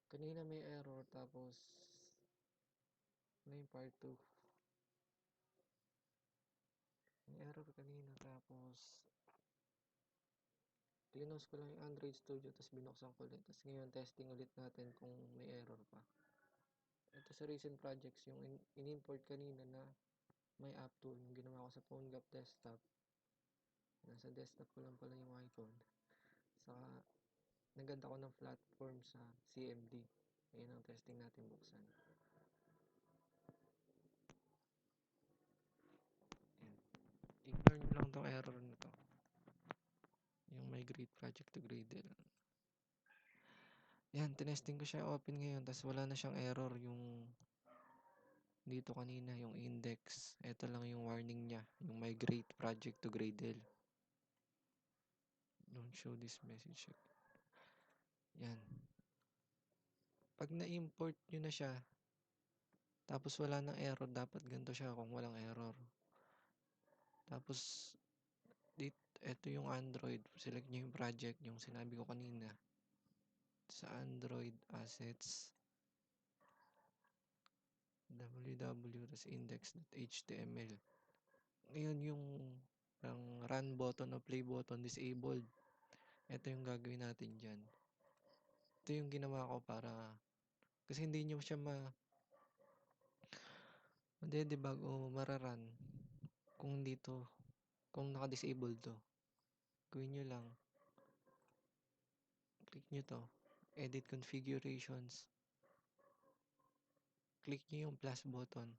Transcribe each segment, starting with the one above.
Kanina may error tapos ano yung part 2? May error kanina tapos close ko lang yung Android Studio tapos binuksan ko ulit. Tapos ngayon testing ulit natin kung may error pa. Ito sa recent projects yung in-import kanina na may app tool yung ginawa ko sa PhoneGap desktop. Nasa desktop ko lang pala yung iPhone. Saka naganda ko ng platform sa CMD. Ayun ang testing natin buksan. Ayan. Ignore nyo lang tong error na to. Yung migrate project to Gradle. Yan, tinesting ko siya open ngayon tapos wala na siyang error yung dito kanina yung index. Ito lang yung warning niya, yung migrate project to Gradle. Don't show this message. Yan. Pag na-import nyo na siya, tapos wala nang error, dapat ganito siya kung walang error. Tapos, ito yung Android. Select nyo yung project, yung sinabi ko kanina. Sa Android Assets, www, tas index.html. Ngayon yung ang run button o play button disabled. Ito yung gagawin natin dyan. Ito yung ginawa ko para, kasi hindi nyo siya ma-debug o mararan kung dito, kung naka-disable to. Gawin nyo lang, click nyo to, edit configurations, click nyo yung plus button,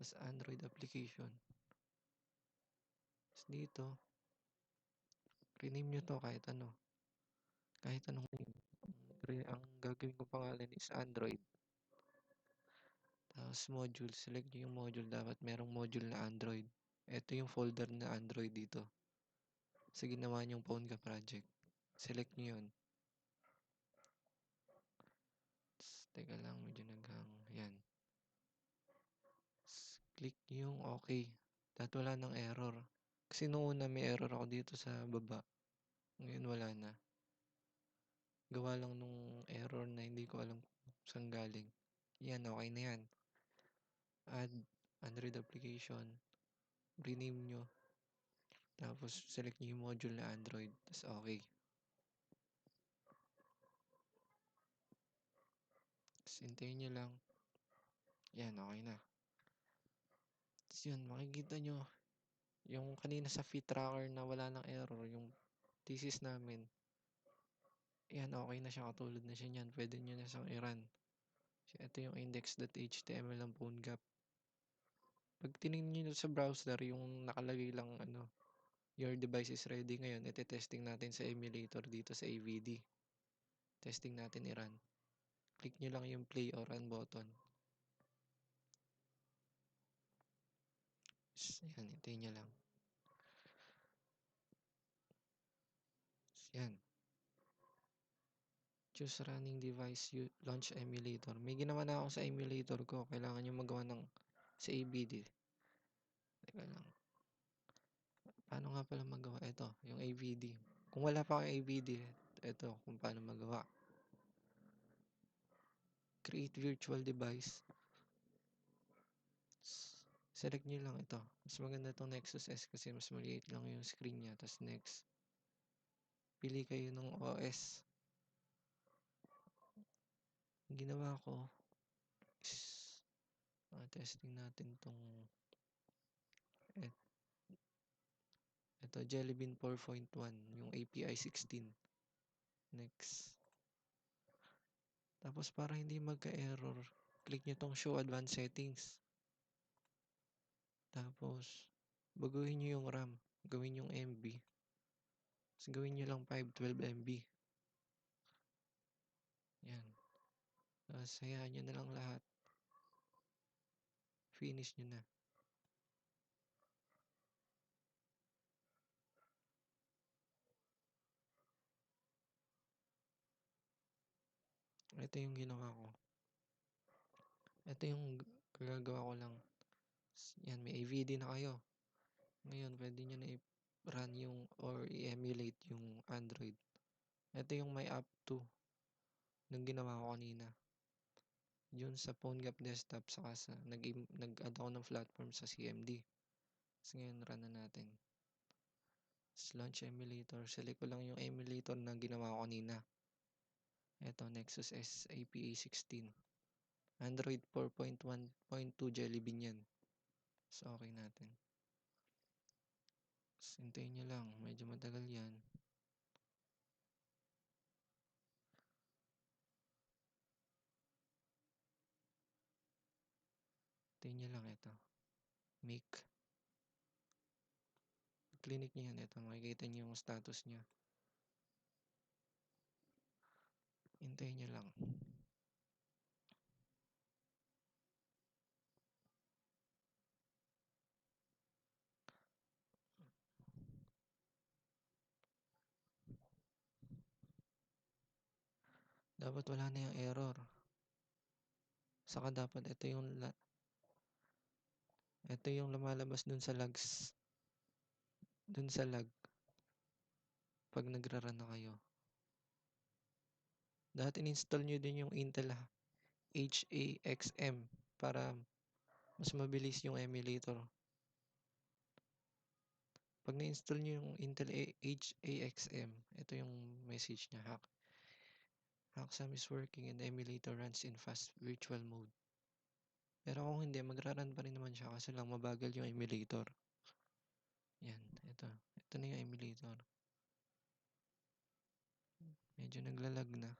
tapos Android application. Tapos dito, rename nyo to kahit ano, kahit anong name. Ang gagawin ko pangalan is Android. Tapos module, select nyo yung module, dapat merong module na Android. Ito yung folder na Android dito. Sa ginawa nyong PhoneGap project. Select nyo yun. Teka lang, medyo naghang. Yan. Click nyo yung okay. Dahil wala ng error. Kasi noong una may error ako dito sa baba. Ngayon wala na. Gawa lang nung error na hindi ko alam saan galing. Yan, okay na yan. Add Android application. Rename nyo. Tapos select nyo yung module na Android. Tapos okay. Tapos hintayin nyo lang. Yan, okay na. Tapos yun, makikita nyo. Yung kanina sa feed tracker na wala ng error. Yung thesis namin. Yan, okay na siya. Katulad na siya niyan. Pwede nyo na siyang i-run. Ito yung index.html ng PhoneGap. Pag tinignan nyo sa browser, yung nakalagay lang your device is ready ngayon. Ito testing natin sa emulator dito sa AVD. Testing natin i-run. Click nyo lang yung play or run button. Yan, hintayin nyo lang. Yan. Choose running device, launch emulator. May ginawa na ako sa emulator ko. Kailangan nyo magawa ng sa AVD. Teka lang. Paano nga pala magawa? Ito, yung AVD. Kung wala pa kang AVD, ito kung paano magawa. Create virtual device. Select nyo lang ito. Mas maganda itong Nexus S kasi mas maliit lang yung screen niya. Tapos next. Pili kayo ng OS. Ang ginawa ko is testing natin itong ito, Jelly Bean 4.1, yung API 16. Next. Tapos para hindi magka-error, click nyo tong show advanced settings. Tapos, baguhin nyo yung RAM. Gawin yung MB. Tapos gawin nyo lang 512 MB. Yan. Tapos hayaan nyo na lang lahat. Finish nyo na. Ito yung ginawa ko. Ito yung gagawa ko lang. Yan, may AVD na kayo. Ngayon, pwede nyo na i-run yung or i-emulate yung Android. Ito yung my app to. nung ginawa ko kanina. Yun sa PhoneGap desktop saka sa nag-add ako ng platform sa CMD. Tapos ngayon run na natin. Launch emulator. Select ko lang yung emulator na ginawa ko kanina. Ito, Nexus SAPA16. Android 4.1.2 Jelly Bean yan. So, okay natin. Hintayin nyo lang. Medyo matagal yan. Hintayin nyo lang ito. Make. Clinic nyo yan. Ito, makikita nyo yung status nyo. Hintayin nyo lang. Dapat wala na yung error. Saka dapat ito yung lumalabas dun sa logs. Dun sa log. Pag nagra-run na kayo. Dapat in-install nyo din yung Intel HAXM para mas mabilis yung emulator. Pag na-install nyo yung Intel HAXM, ito yung message niya. HAXM is working and the emulator runs in fast virtual mode. Pero kung hindi, magra-run pa rin naman siya kasi lang mabagal yung emulator. Yan, ito. Ito na yung emulator. Medyo naglalag na.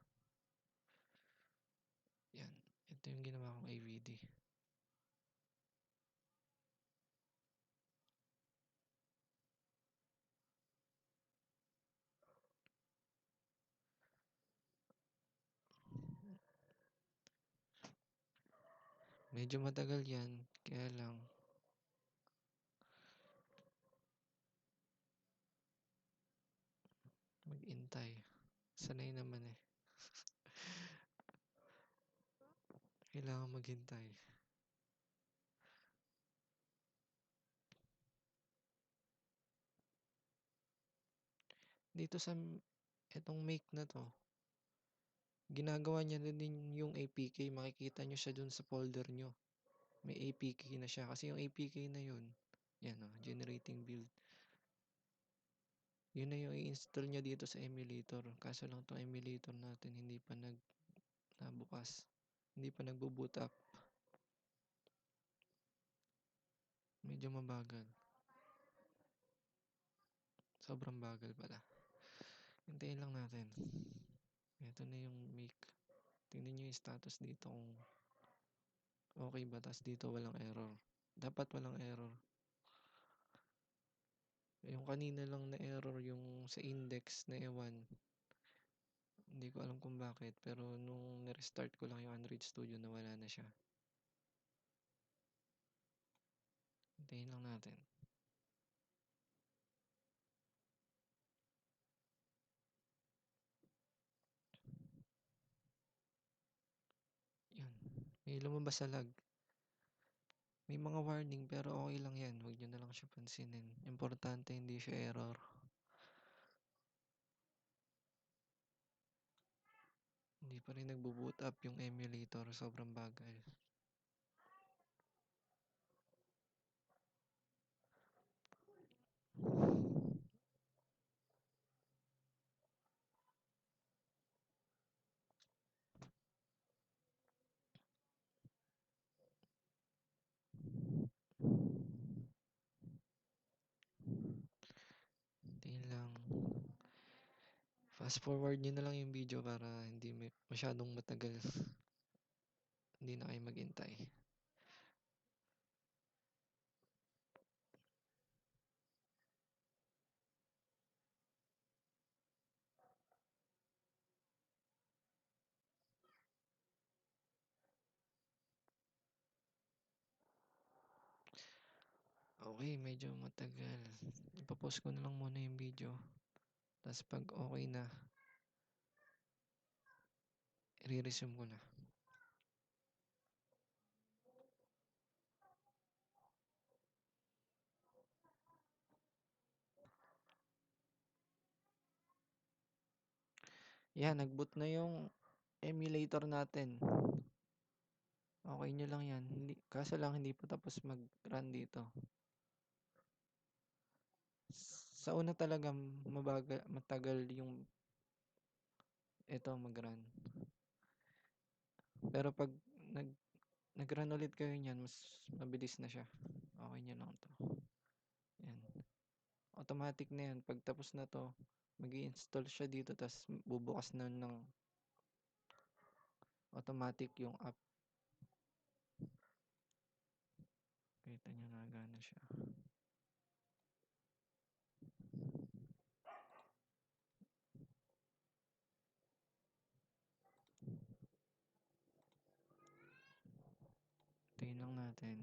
Yan. Ito yung ginawa kong AVD. Medyo matagal yan. Kaya lang, mag-intay. Sanay naman eh. Kailangan maghintay. Dito sa itong make na to, ginagawa niya na din yung APK. Makikita nyo siya dun sa folder nyo. May APK na siya. Kasi yung APK na yun, yan o, generating build. Yun na yung i-install niya dito sa emulator. Kaso lang itong emulator natin hindi pa nabukas. Hindi pa nagbo-boot up. Medyo mabagal. Sobrang bagal pala. Hintayin lang natin. Ito na yung make. Tingnan nyo yung status dito kung okay ba. Tas dito walang error. Dapat walang error. Yung kanina lang na error yung sa index na ewan. Hindi ko alam kung bakit. Pero nung na-restart ko lang yung Android Studio nawala na siya. Hintayin lang natin. Yan. May lumabas sa lag. May mga warning pero okay lang yan. Huwag nyo na lang siya pansinin. Importante hindi siya error. Hindi pa rin nagbo-boot up yung emulator. Sobrang bagal. Hintayin lang. Fast forward nyo na lang yung video para hindi masyadong matagal. Hindi na kayo maghintay. Okay, medyo matagal. Ipapost ko na lang muna yung video. Tapos pag okay na, i-resume ko na. Yan, nag-boot na yung emulator natin. Okay nyo lang yan. Kaso lang hindi pa tapos mag-run dito. Sa una talaga matagal yung ito mag-run. Pero pag nag nag-run ulit kayo niyan, mas mabilis na siya. Okay nyo lang to. Yan. Automatic na yan. Pag tapos na to, mag-i-install siya dito, tas bubukas na ng automatic yung app. Kita nyo na gana siya. Tingin lang natin.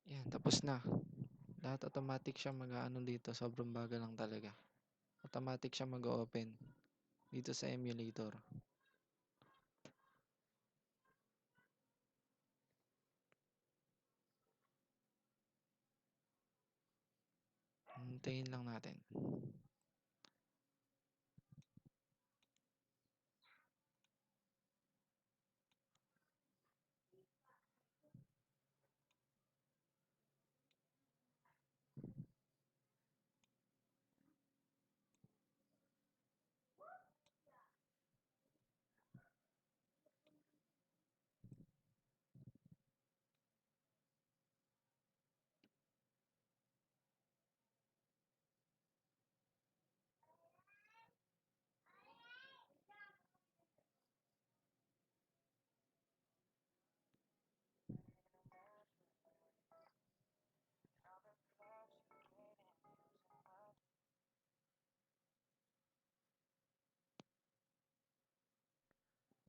Yan, tapos na. Lahat automatic siya mag-ano dito. Sobrang bagal lang talaga. Automatic siya mag-open dito sa emulator. Hintayin lang natin.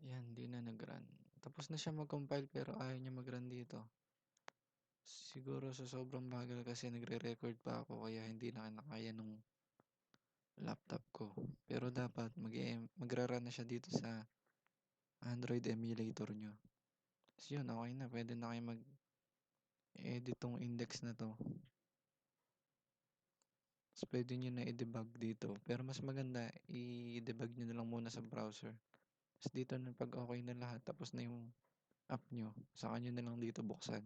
Yan, di na nag-run. Tapos na siya mag-compile pero ayaw niya mag-run dito. Siguro sa sobrang bagal kasi nagre-record pa ako kaya hindi na kaya nung laptop ko. Pero dapat magra-run na siya dito sa Android emulator nyo. So yun, okay na. Pwede na kayo mag-edit tong index na to. Tapos pwede nyo na i-debug dito. Pero mas maganda, i-debug nyo na lang muna sa browser. Tapos dito na pag okay na lahat, tapos na yung app nyo, saka nyo na lang dito buksan.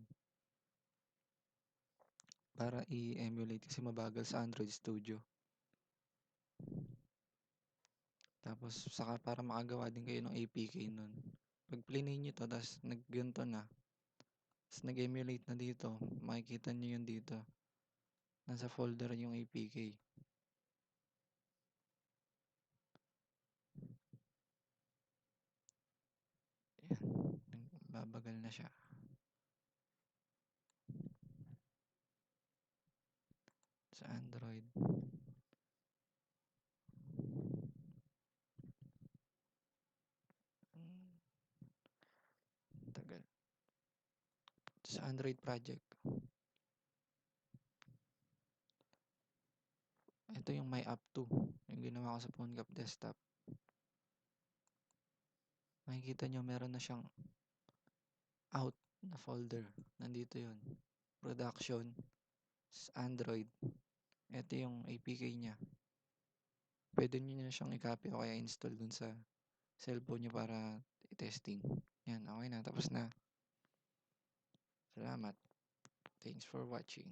Para i-emulate kasi mabagal sa Android Studio. Tapos saka para makagawa din kayo ng APK nun. Pag plinay nyo to, tapos nagganto na, tapos nag-emulate na dito, makikita nyo yun dito. Nasa folder yung APK. Yan. Babagal na siya. Sa Android. Tagal. Sa Android project. Ito yung My App 2. Yung ginawa ko sa PhoneGap desktop. Makikita nyo meron na siyang out na folder. Nandito yun. Production. Android. Ito yung APK niya. Pwede nyo na siyang i-copy o kaya install dun sa cellphone nyo para i-testing. Yan, okay na. Tapos na. Salamat. Thanks for watching.